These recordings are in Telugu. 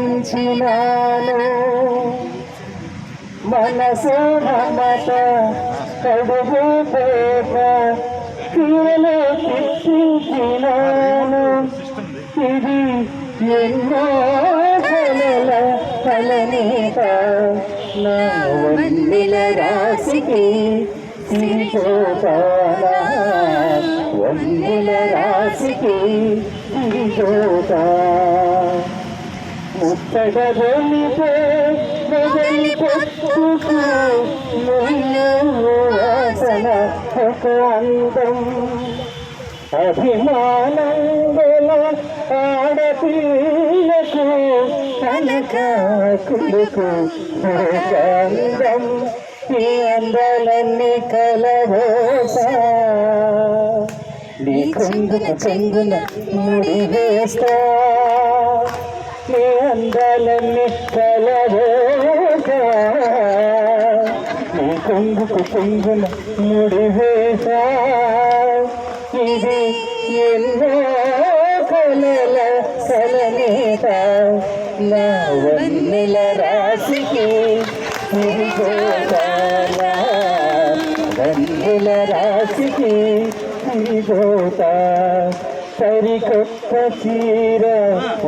నేర్చినాను మనసు మమత కడుగు పేట కీలో తిప్పించినాను ఇది ఎన్నో కలల కలనీక నా వన్నెల రాశికి సిరిపోతానా వన్నెల రాశికి సిరిపోతా ముత్తడ బలిపే మొదలి పట్టుకు వాసన ఒక అందం అభిమానం గల ఆడపిల్లకు కనకాకులకు ఒక అందం ఈ అందాలన్నీ కలబోసా నీ కొంగుకు చెంగున ముడి వేస్తా నీ అందాలన్నీ కలబోసా నీ కొంగుకు చెంగున ముడి వేసా ఇది ఎన్నో కలల కలనేత నా వన్నెల రాశికి వన్నెల రాశికి సరికొత్త చీర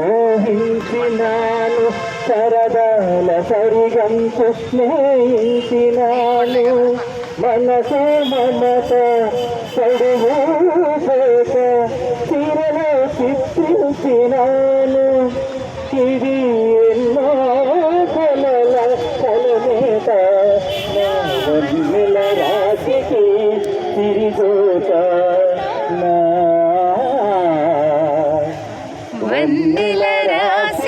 ఊహించినాను సరదాల సరిగంపు స్నేహించినాను మనసు మమత సడుగు పేట చీరలో చిత్రించినాను ఇది ఎన్నో కలల కలనేత నా వన్నెల రాశికి తిరిగోత నా వన్నెల రాశి